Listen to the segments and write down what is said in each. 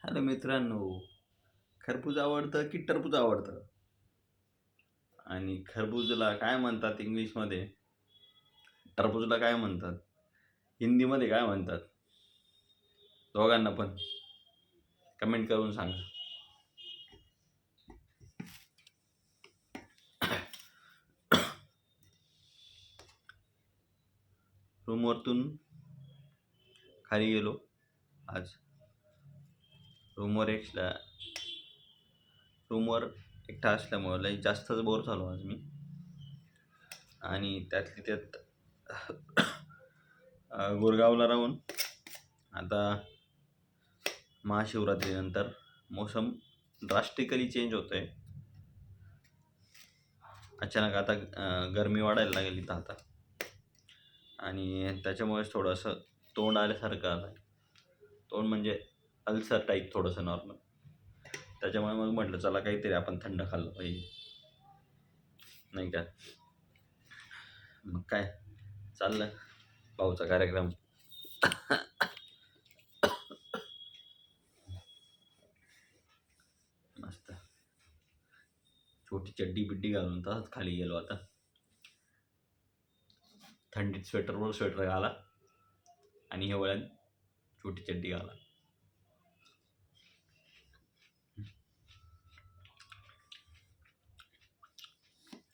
Hello मित्रांनो, खरबूज आवडतं की टरबूज आवडतं? आणि खरबूजला काय म्हणतात इंग्लिशमध्ये? टरबूजला काय म्हणतात? हिंदीमध्ये काय म्हणतात? दोघांना पण कमेंट करून सांगा. रूमवरतून खाली गेलो आज. रूमवर एकटा असल्यामुळे लई जास्तच बोर झालो आज मी. आणि त्यातली त्यात गुरगावला राहून आता महाशिवरात्रीनंतर मोसम ड्रास्टिकली चेंज होतोय. अचानक आता गरमी वाढायला लागली इथं आता. आणि त्याच्यामुळेच थोडंसं तोंड आल्यासारखं आलं. तोंड म्हणजे अल्सर टाईप थोडंसं नॉर्मल. त्याच्यामुळे मग म्हटलं चला काहीतरी आपण थंड खाल्लं पाहिजे, नाही का? मग काय चाललं भाऊचा कार्यक्रम. मस्त छोटी चड्डी बिड्डी घालून तसंच खाली गेलो आता. थंडीत स्वेटरवर स्वेटर घाला आणि हिवाळ्यात छोटी चड्डी घाला.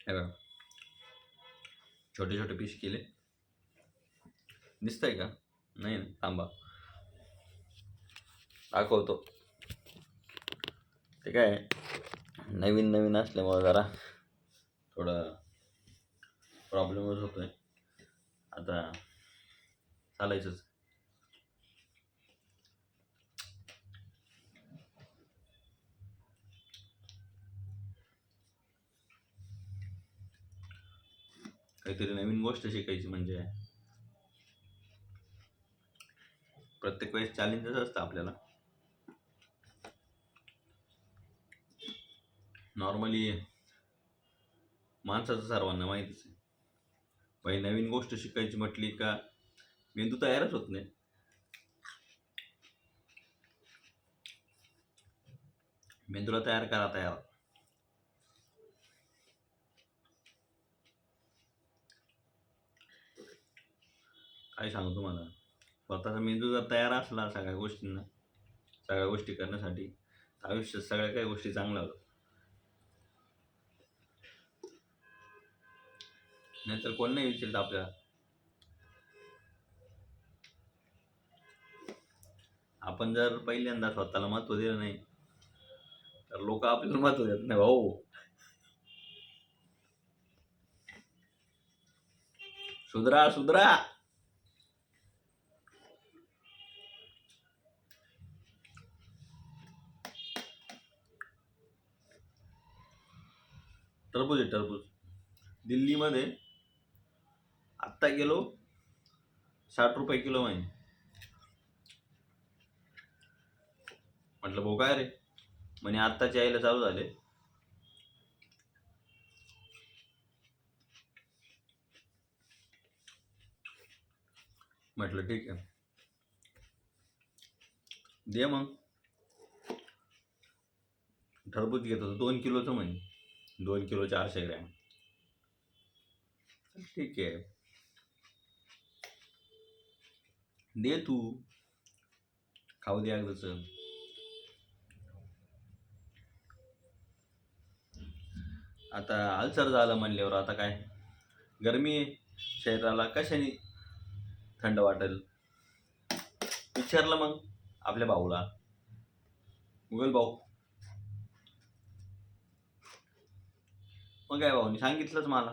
हे बघा, छोटे छोटे पीस केले. दिसतंय का? नाही ना, थांबा दाखवतो. ते काय नवीन नवीन असल्यामुळे जरा थोडं प्रॉब्लेमच होतोय. आता चालायचंच. काहीतरी नवीन गोष्ट शिकायची म्हणजे प्रत्येक वेळेस चॅलेंजच असतं आपल्याला. नॉर्मली माणसाचं सर्वांना माहितीच आहे. बाई नवीन गोष्ट शिकायची म्हटली का मेंदू तयारच होत नाही. मेंदूला तयार करा तयार. काय सांगू तुम्हाला, स्वतःचा मेंदू जर तयार असला सगळ्या गोष्टी करण्यासाठी, आयुष्यात सगळ्या काही गोष्टी चांगल्या होतात. नाहीतर कोण नाही विचारत आपल्याला. आपण जर पहिल्यांदा स्वतःला महत्व दिलं नाही तर लोक आपल्याला महत्व देत नाही भाऊ. सुधरा सुधरा. टरबूज आहे टरबूज. दिल्लीमध्ये आत्ता गेलो 60 रुपये किलो आहे. म्हटलं भाऊ काय रे, म्हणे आत्ताच यायला चालू झाले. म्हटलं ठीक आहे दे मग. टरबूज घेत होतो 2 किलोचं म्हणे, 2 किलो 400 ग्रॅम. ठीक आहे दे तू, खाऊ दे अगदच. आता अल्सर झालं म्हणल्यावर आता काय, गरमी आहे शरीराला, कशाने थंड वाटेल? विचारलं मग आपल्या भाऊला, गुगल भाऊ. मग काय भाऊनी सांगितलंच मला,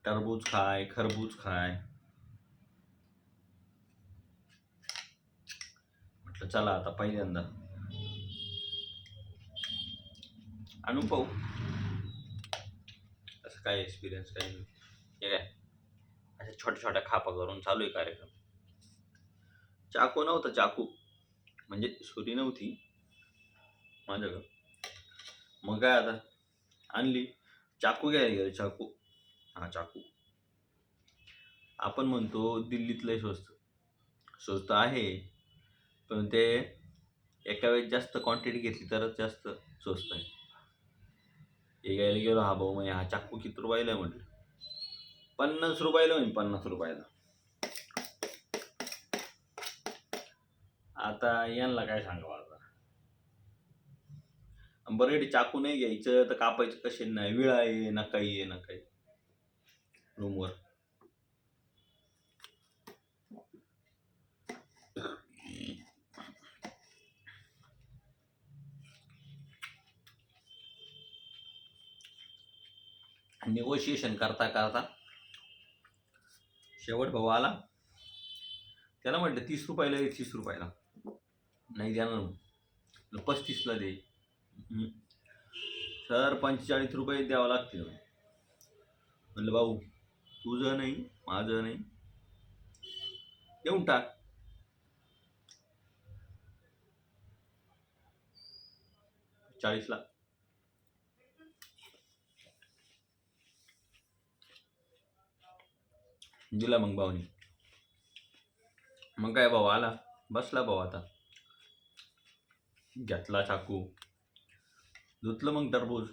टरबूज खाय, खरबूज खाय. म्हटलं चला आता पहिल्यांदा आणून पाहू असं काय एक्सपिरियन्स काही नाही. हे काय अशा छोट्या छोट्या खापा करून चालू आहे कार्यक्रम. चाकू नव्हता, चाकू म्हणजे सुरी नव्हती माझ्याकडं. मग काय आता आणली, चाकू घ्यायला गेलो. चाकू, हा चाकू आपण म्हणतो दिल्लीत लय स्वस्त, स्वस्त आहे, पण ते एका वेळेस जास्त क्वांटिटी घेतली तरच जास्त स्वस्त आहे. हे घ्यायला गेलो, हा भाऊ म्हणजे हा चाकू किती रुपयाला आहे म्हटलं. 50 रुपयाला म्हणजे 50 रुपयाला. आता यांना काय सांगावं आता. बरं एवढी चाकू नाही घ्यायचं तर कापायचं कसे नाही, विळा आहे ना काही आहे ना काही रूमवर. निगोशिएशन करता करता शेवट भाऊ आला. त्याला म्हटलं 30 रुपयाला दे, 30 रुपयाला नाही देणार, 35ला दे. सर 45 रुपये द्यावं लागतील. म्हणलं भाऊ तुझं नाही माझं नाही, देऊन टाक. ला दिला मग भाऊनी. मग काय भाऊ आला, बसला भाऊ. आता घेतला चाकू, धुतलं मग टरबूज,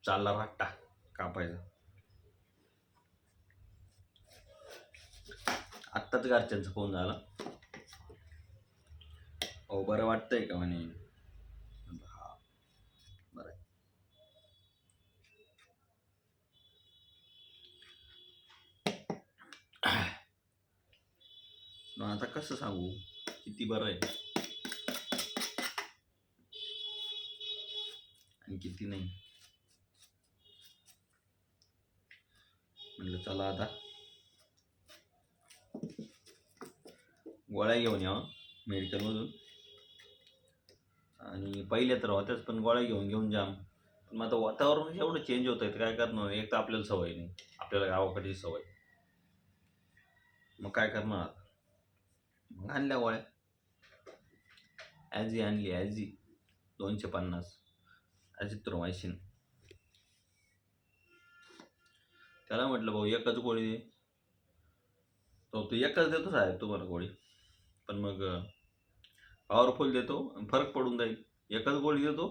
चालला राट्टा कापायचा. आत्ताच घरच्यांचा फोन झाला, हो बरं वाटतंय का म्हणे. हा बरं. आता कसं सांगू किती बरं आहे आणि किती नाही. म्हणलं चला आता गोळ्या घेऊन यावं मेडिकलमधून. आणि पहिले तर होत्याच, पण गोळ्या घेऊन जाम. पण मग आता वातावरण एवढं चेंज होत आहे, काय करणार. एक तर आपल्याला सवय नाही, आपल्याला गावाकडची सवय. मग काय करणार. मग आणल्या गोळ्या, ॲझी आणली, ॲझी 250 ॲझिथ्रोमायसिन. त्याला म्हटलं भाऊ एकच गोळी दे. तो एकच देतो साहेब तुम्हाला गोळी, पण मग पॉवरफुल देतो, फरक पडून जाईल. एकच गोळी देतो,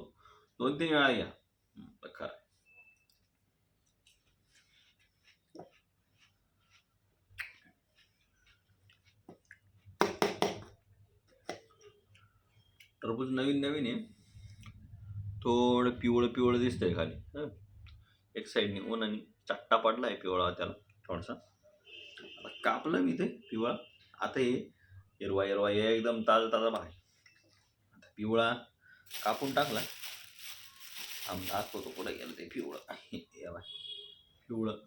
2-3 वेळा घ्या. खरं टरबूज नवीन आहे, थोडं पिवळं दिसतंय खाली. एक साईडने उन्हाने चट्टा पडलाय पिवळा त्याला थोडासा. आता कापलं मी ते पिवळा. आता हे हिरवा हे एकदम ताजा भाग. आता पिवळा कापून टाकला. दाखवतो कुठे गेलं ते पिवळं. पिवळं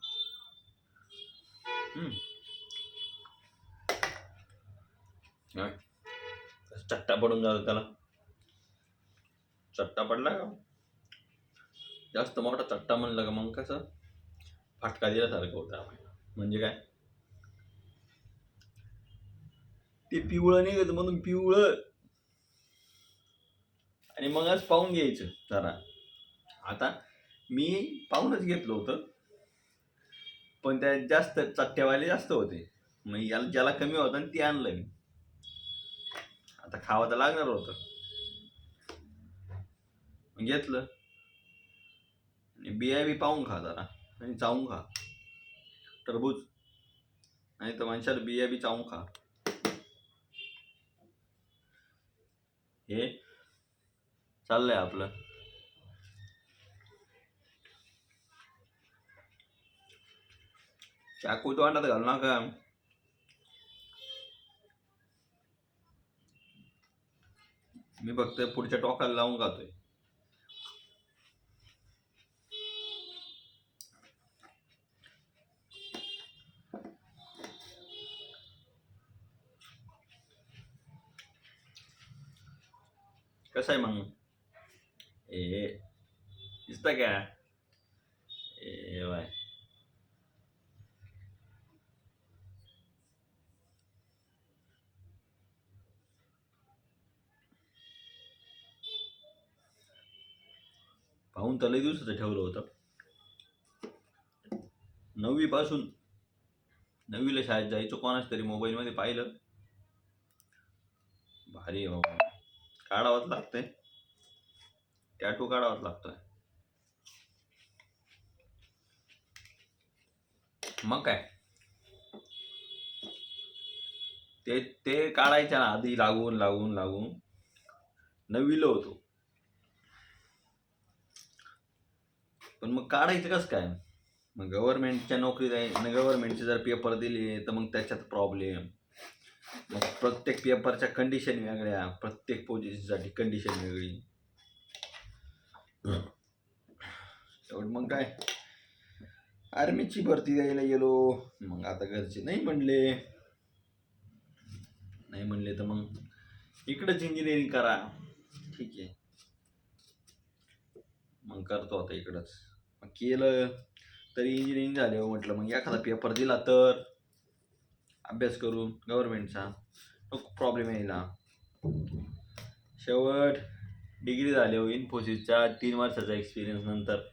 चट्टा पडून जातो त्याला. चट्टा पडला का, जास्त मोठा चट्टा म्हणलं का मग कसं फाटका दिल्यासारखं होतं. म्हणजे काय ते पिवळं निघत म्हणून पिवळं. आणि मग आज पाहून घ्यायचं जरा. आता मी पाहूनच घेतलं होतं, पण त्या जास्त चट्ट्यावाले जास्त होते. मग याला ज्याला कमी होतं आणि ते आणलं मी. आता खावं तर लागणार होतं, घेतलं. आणि बिया बी पाहून खा जरा, आणि चावून खा टरबूज, नाही तर माणसाला बिया बी चावून खा. हे चाललंय आपलं. चाकू तो अंडात घालू नका. मी फक्त पुढच्या टोकाला लावून खातोय. कसं आहे मग दिसतं का बाय. पाहून तर लई दिवसाचं ठेवलं होतं. 9वी पासून 9वीला शाळेत जायचो, कोणाच तरी मोबाईलमध्ये पाहिलं. भारी आहे बाबा, काढावंच लागतंय, टॅटू काढावाच लागतोय. मग काय ते ते काढायच्या ना आधी लागून लागून लागून 9वीला होतो, पण मग काढायचं कसं काय? मग गव्हर्नमेंटच्या गव्हर्नमेंटचे जर पेपर दिले तर मग त्याच्यात प्रॉब्लेम. मग प्रत्येक पेपरच्या कंडिशन वेगळ्या, प्रत्येक पोझिशनसाठी कंडिशन वेगळी. शेवट मग काय आर्मीची भरती द्यायला गेलो. मग आता घरचे नाही म्हणले तर मग इकडंच इंजिनिअरिंग करा. ठीक आहे, मग करतो आता इकडंच. मग केलं तरी इंजिनिअरिंग झाले. म्हटलं मग एखादा पेपर दिला तर अभ्यास करून गव्हर्नमेंटचा नको प्रॉब्लेम यायला. शेवट डिग्री झाली हो इन्फोसिसच्या 3 वर्षाचा एक्सपिरियन्स नंतर.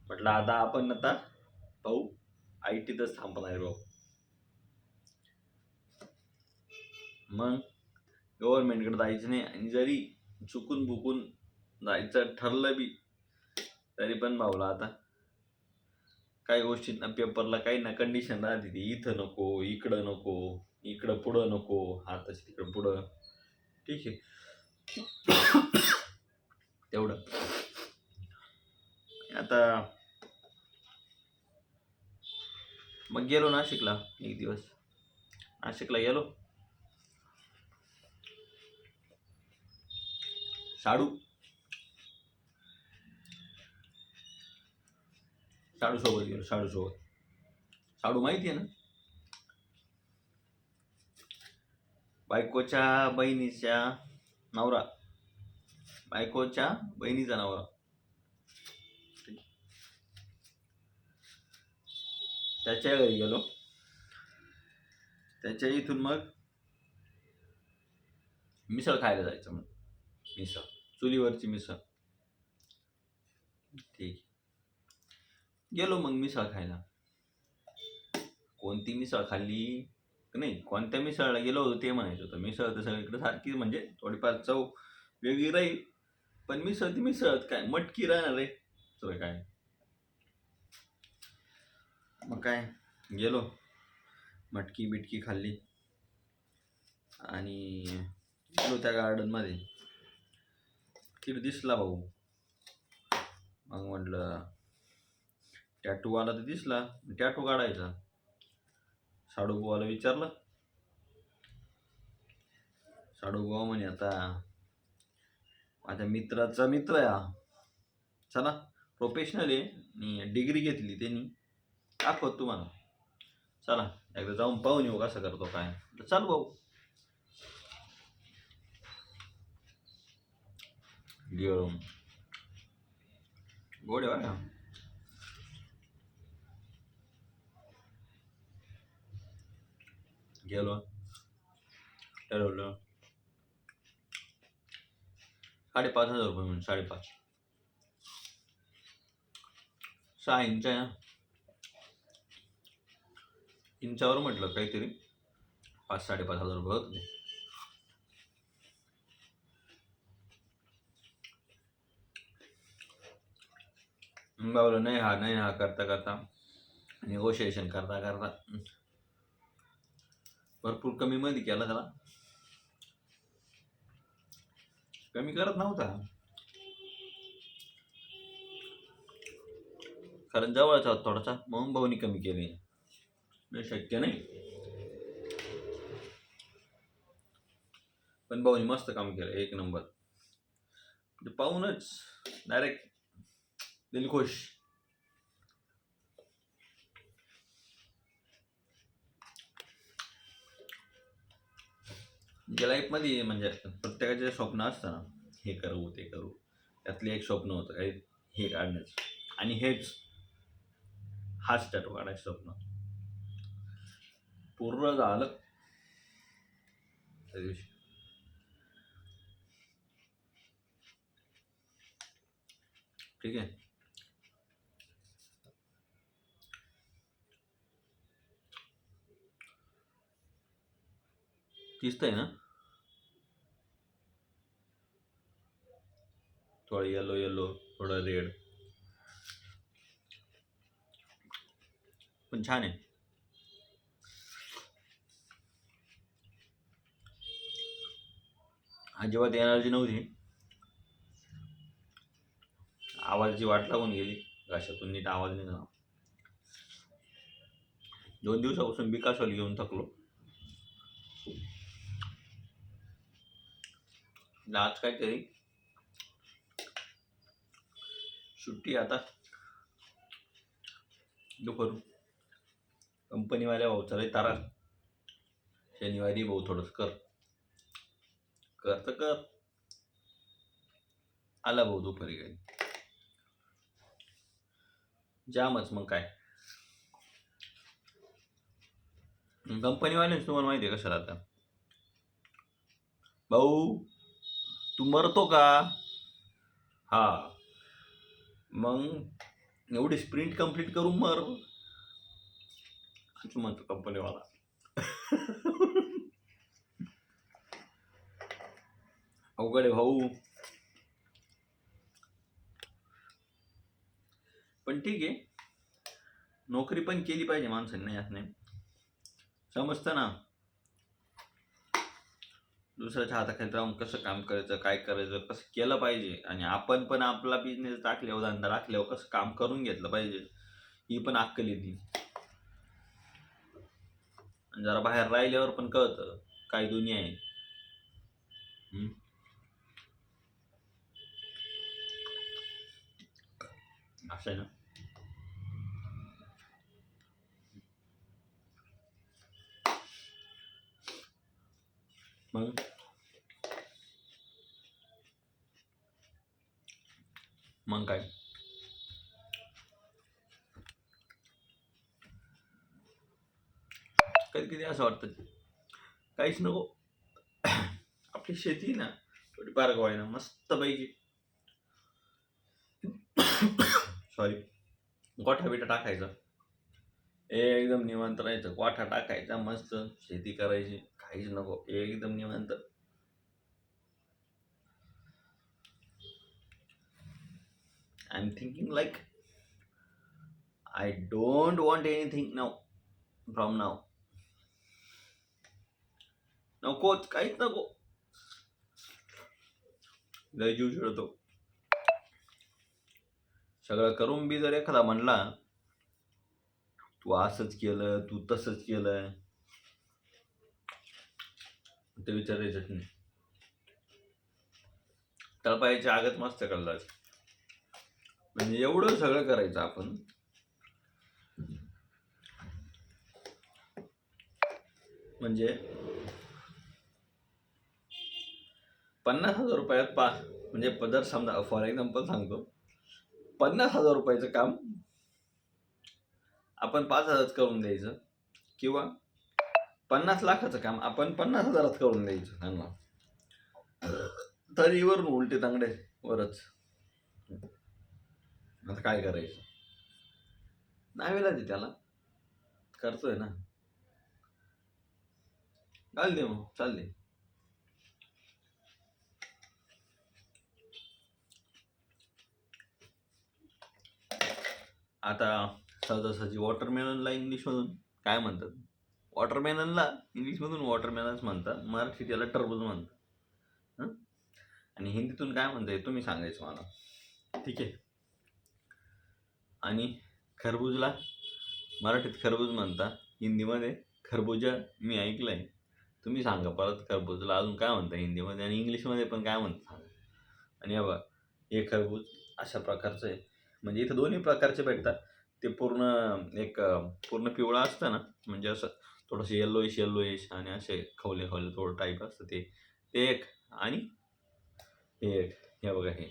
म्हटलं आता भाऊ ITतच थांबणार भाऊ. मग गव्हर्नमेंटकडे जायचं नाही, आणि जरी चुकून बुकून जायचं ठरलं बी तरी पण भाऊला आता काही गोष्टींना पेपरला काही ना कंडिशन राहते, ती इथं नको, इकडं नको, इकडं पुढं नको, हाताच तिकडं पुढं. ठीक आहे, तेवढं. आता मग गेलो नाशिकला एक दिवस. नाशिकला गेलो, शाडू सोबत गेलो. शाडू माहिती आहे ना, बायकोच्या बहिणीचा नवरा. त्याच्या घरी गेलो. त्याच्या इथून मग मिसळ खायला जायचं. मग मिसळ, चुलीवरची मिसळ. ठीक, गेलो मग मिसळ खायला. कोणती मिसळ खाल्ली नाही, कोणत्या मिसळला गेलो होतो ते म्हणायचं होतं. मिसळ तर सगळीकडे सारखी, म्हणजे थोडीफार चव वेगळी राहील, पण मिसळ ती मिसळच काय, मटकी राहणार रे सगळं काय. मग काय गेलो, मटकी बिटकी खाल्ली आणि गेलो त्या गार्डनमध्ये. तिथे दिसला भाऊ. मग म्हटलं टॅटूवाला तर दिसला, टॅटू काढायचा. साडूबुवाला विचारलं. साडूबुवा म्हणे आता माझ्या मित्राचा मित्र आहे हा, चला प्रोफेशनल आहे आणि डिग्री घेतली त्यांनी, दाखवत तुम्हाला, चला एकदा जाऊन पाहून येऊ कसं करतो काय. चल भाऊ. गेलो गोडे बघा, गेलो, ठरवलं 5,500 रुपये म्हणून. 5.5, 6 इंचावर म्हटलं काहीतरी 5,000-5,500 रुपये होते. बाबा नाही हा करता निगोशिएशन करता भरपूर कमी मध्ये केला. त्याला कमी करत नव्हता, कारण जवळचा होता थोडासा, म्हणून भाऊनी कमी केले. शक्य नाही, पण भाऊनी मस्त काम केलं, 1 नंबर. म्हणजे पाहूनच डायरेक्ट दिलखुश. लाईफमध्ये म्हणजे प्रत्येकाचे स्वप्न असतं ना, हे करू ते करू. त्यातले एक स्वप्न होतं काही हे काढण्याचं, आणि हाच टॅटू काढायचं स्वप्न पूर्ण झालं त्या दिवशी. ठीक आहे, दिसतंय ना, थोडं येलो येलो, थोडं रेड, पण छान आहे. अजिबात एनर्जी नव्हती, आवाजाची वाट लागून गेली, घशातून नीट आवाज नाही झाला. 2 दिवसापासून बिकासवाल घेऊन थकलो. आज काहीतरी सुट्टी आता दुपारून कंपनीवाल्या भाऊ लय तारा, शनिवारी भाऊ थोडंसं कर तर कर. आला भाऊ दुपारी काही जामच. मग काय कंपनीवाल्यांच तुम्हाला माहिती आहे कसं राहतं, भाऊ तू मरतो का, हा मग एवढी स्प्रिंट कंप्लीट करून मर, असं म्हणतो कंपनीवाला. अवघड आहे भाऊ. पण ठीक आहे, नोकरी पण केली पाहिजे माणसाने, नाही असं नाही. समजतं ना दुसऱ्याच्या हाताखाली राहून कसं काम करायचं, काय करायचं, कसं केलं पाहिजे. आणि आपण पण आपला बिझनेस टाकल्यावर, धंदा टाकल्यावर कसं काम करून घेतलं पाहिजे, ही पण अक्कल येते. आणि जरा बाहेर राहिल्यावर पण कळतं काय दुनिया आहे. असं आहे ना. मग काय कधी कधी असं वाटतं काहीच नको, आपली शेती ना थोडी बारगवाय ना मस्त पैकी सॉरी गोठा बिठा टाकायचा, एकदम निवांत राहायचं. गोठा टाकायचा, मस्त शेती करायची, काहीच नको, एकदम निवांत. I am thinking like I don't want anything now from now. नकोच, काहीच नको, लय जीव चिडतो. सगळं करून बी जर एखादा म्हणला तू असंच केलं, तू तसंच केलं, ते विचारायचंच नाही. तळपायाची आगत मस्त कळलाच, म्हणजे एवढं सगळं करायचं आपण. म्हणजे 50,000 रुपयात म्हणजे जर समजा फॉर एक्झाम्पल सांगतो, 50,000 रुपयाचं काम आपण 5,000 करून द्यायचं, किंवा 50 लाखाचं काम आपण 50,000 करून द्यायचं त्यांना, तरी वरून उलटे तांगडे वरच. आता काय करायचं, नावेला त्याला करतोय ना, घाल दे मग, चालले. आता सहजासहजी वॉटरमेलनला इंग्लिशमधून काय म्हणतात, वॉटरमेलनला इंग्लिशमधून वॉटरमेलनच म्हणतात, मराठी त्याला टरबूज म्हणतात. आणि हिंदीतून काय म्हणताय तुम्ही सांगायचं मला, ठीक आहे. आणि खरबूजला मराठीत खरबूज म्हणता, हिंदीमध्ये खरबूजा मी ऐकलंय. तुम्ही सांगा परत खरबूजला अजून काय म्हणता हिंदीमध्ये, आणि इंग्लिशमध्ये पण काय म्हणता सांगा. आणि हे बघा, हे खरबूज अशा प्रकारचं आहे, म्हणजे इथं दोन्ही प्रकारचे भेटतात. ते पूर्ण पिवळा असतं ना, म्हणजे असं थोडंसं येल्लोइश आणि असे खवले थोडं टाईप असतं ते एक. आणि हे एक, हे बघा, हे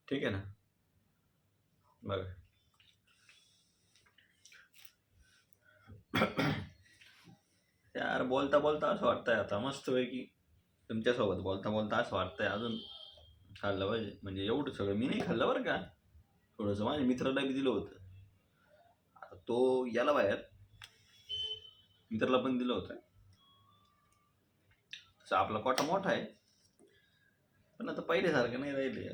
ठीक आहे ना. बघा यार, बोलता बोलता असं वाटतंय आता मस्तपैकी तुमच्यासोबत बोलता बोलता असं वाटतंय अजून खाल्लं पाहिजे. म्हणजे एवढं सगळं मी नाही खाल्लं बरं का, थोडंसं माझ्या मित्राला बी दिलं होतं. आता तो याला बाहेर मित्राला पण दिलं होतं. तसं आपला कोटा मोठा आहे, पण आता पहिल्यासारखं नाही राहिले.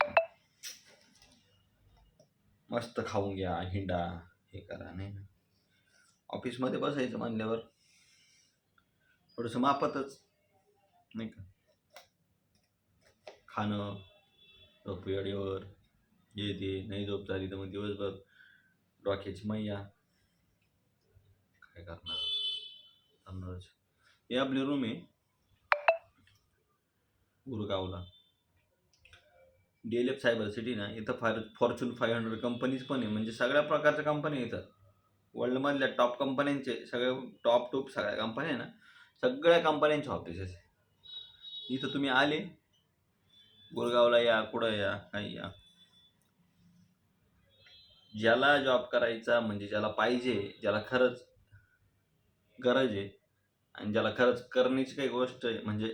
मस्त खाऊन घ्या, हिंडा, हे करा, नाही ना. ऑफिसमध्ये बसायचं म्हणल्यावर थोडंसं मापातच, नाही का. खाणं, झोप वेळेवर, हे ते, नाही झोप झाली तर मग दिवसभर डोक्याची मैया, काय करणार. हे आपली रूम आहे गुरगावला. DLF सायबर सिटी ना, इथं फॉर्च्यून 500 कंपनीज पण आहे, म्हणजे सगळ्या प्रकारच्या कंपन्या इथं. वर्ल्डमधल्या टॉप कंपन्यांचे सगळे टॉप सगळ्या कंपन्या आहे ना, सगळ्या कंपन्यांचे ऑफिसेस आहे इथं. तुम्ही आले गुरगावला या, कुठं या, काही या. ज्याला जॉब करायचा म्हणजे ज्याला पाहिजे, ज्याला खरंच गरज आहे आणि ज्याला खरंच करण्याची काही गोष्ट आहे, म्हणजे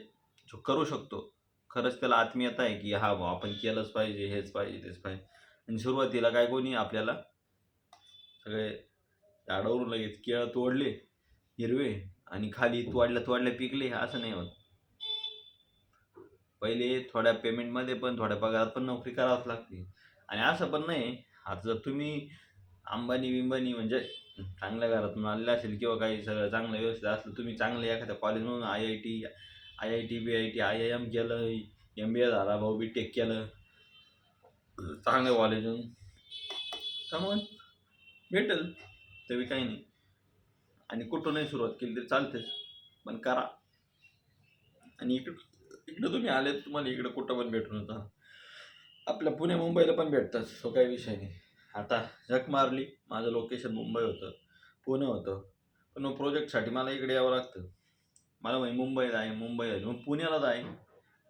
जो करू शकतो, खरंच त्याला आत्मीयता आहे की हा भाऊ आपण केलंच पाहिजे, हेच पाहिजे, तेच पाहिजे. आणि सुरुवातीला काय कोणी आपल्याला सगळे झाडावरून लगेच केळं तोडले हिरवे आणि खाली तोडल्या पिकले, असं नाही होत. पहिले थोड्या पेमेंटमध्ये पण थोड्या पगारात पण नोकरी करावंच लागते. आणि असं पण नाही, आता जर तुम्ही अंबानी म्हणजे चांगल्या घरातून आलेले असेल किंवा काही सगळं चांगलं व्यवस्थित असलं, तुम्ही चांगल्या एखाद्या कॉलेजमधून IIT BIT IIM केलं, MBA झाला, भाऊ BTech केलं चांगल्या कॉलेजून, तर मग भेटेल, तरी काही नाही. आणि कुठूनही सुरुवात केली तरी चालतेच, पण करा. आणि इकडं तुम्ही आले तर तुम्हाला इकडं कुठं पण भेटून होतं. आपल्या पुणे मुंबईला पण भेटतात, तो काही विषय नाही. आता झक मारली, माझं लोकेशन मुंबई होतं, पुणे होतं, पण मग प्रोजेक्टसाठी मला इकडे यावं लागतं. मला म्हणजे मुंबईला आहे, मग पुण्याला जाय,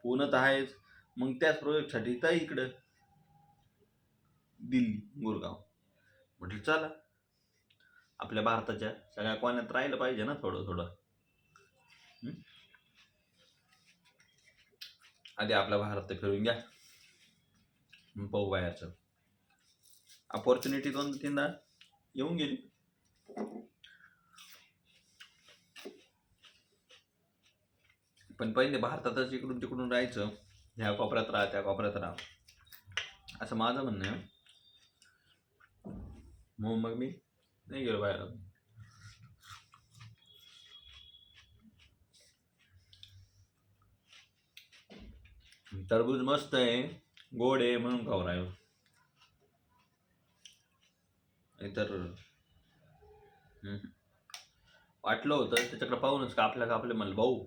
पुण्यात आहेच, मग त्याच प्रोजेक्टसाठी तर इकडं दिल्ली, गुरगाव. म्हटलं चला, आपल्या भारताच्या सगळ्या कोण्यात राहिलं पाहिजे ना थोडं. आधी आपला भारत फिरून घ्या, पाहू बाहेरचं. अपॉर्च्युनिटी 2-3दा येऊन गेली, पण पहिले भारतातच इकडून तिकडून राहायचं, ह्या कोपऱ्यात राहा, त्या कोपऱ्यात राहा, असं माझं म्हणणं आहे. मग मी नाही गेलो बाहेर. टरबूज मस्त आहे, गोड आहे म्हणून खाऊ राहिलो. तर वाटलं होतं त्याच्याकडे पाहूनच कापले म्हणलं भाऊ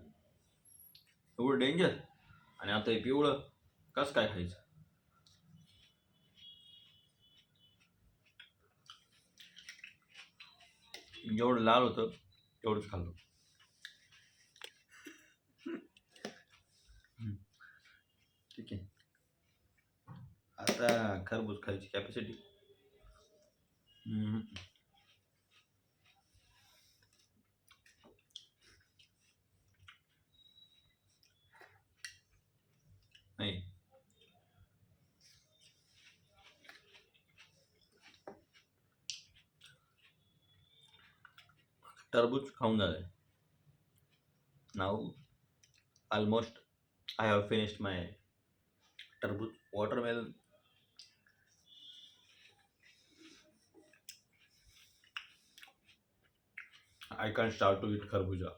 एवढं डेंजर, आणि आता हे पिवळं कसं काय खायचं. जेवढं लाल होतं तेवढंच खाल्लं. ठीक आहे, आता खरबूज खायची कॅपॅसिटी नाही. टरबूज खाऊन झालंय. Now almost I have finished my टरबूज. Watermelon I can't start to eat खरबूजा.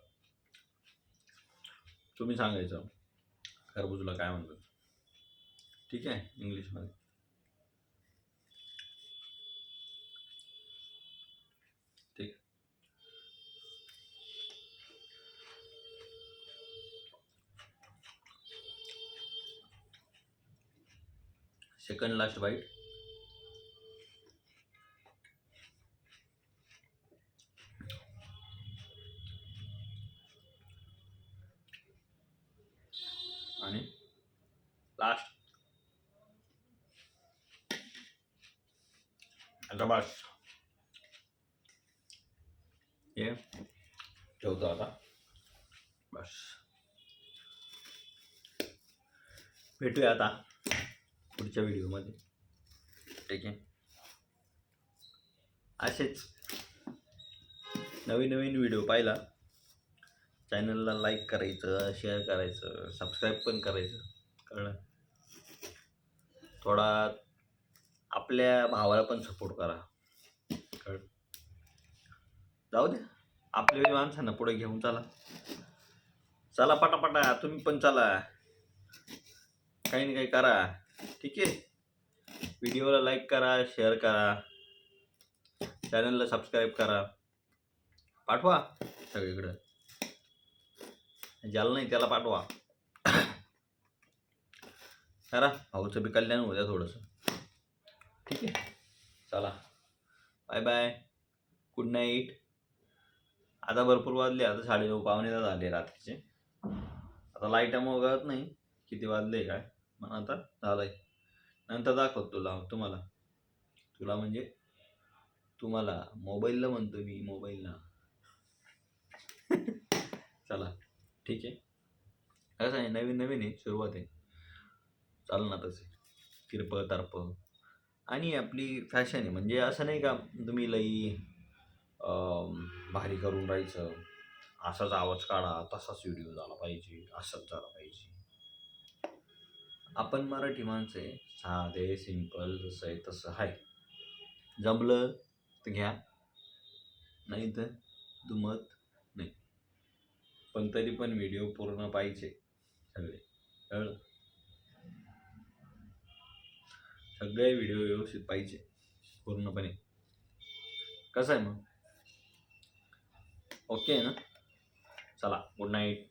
तुम्ही सांगायचं खरबूजला काय म्हणतात, ठीक आहे, इंग्लिशमध्ये. ठीक. Second last bite. आणि लास्ट. आता बस हे ठेवतो आता, बस. भेटूया आता पुढच्या व्हिडिओमध्ये, ठीक आहे. असेच नवीन व्हिडिओ पाहिला चॅनलला लाईक करायचं, शेअर करायचं, सबस्क्राईब पण करायचं. कळलं? थोडा आपल्या भावाला पण सपोर्ट करा. कळलं? जाऊ दे, आपल्या माणसांना पुढे घेऊन चला. चला पटापटा, तुम्ही पण चला, काही ना काही करा. ठीक आहे. व्हिडिओला लाईक करा, शेअर करा, चॅनलला सबस्क्राईब करा, पाठवा सगळीकडं. ज्याला नाही त्याला पाठवा. करा, भाऊचं बी कल्याण होऊ द्या थोडंसं. ठीक आहे. चला, बाय बाय, गुड नाईट. आता भरपूर वाजले, आता 9:30 पावणे झाले रात्रीचे. आता लाईटामुळे कळत नाही किती वाजले काय, पण आता झालंय. नंतर दाखवतो तुला म्हणजे तुम्हाला, मोबाईलला म्हणतो मी, मोबाईलला. चला, ठीक आहे. कसं आहे, नवीन नवीन आहे, सुरुवात आहे, चाल ना तसे तिरप तारप. आणि आपली फॅशन आहे, म्हणजे असं नाही का तुम्ही लई भारी करून राहायचं, असाच आवाज काढा, तसाच व्हिडिओ झाला पाहिजे, असंच झाला पाहिजे. आपण मराठी माणसं आहे, साधे सिंपल, जसं आहे तसं आहे. जमलं तर घ्या, नाही तर दुमत नाही. पण तरी पण व्हिडिओ पूर्ण पाहिजे सगळे. कळलं? सगळे व्हिडिओ व्यवस्थित पाहिजे पूर्णपणे. कसं आहे मग? ओके ना? चला, गुड नाईट.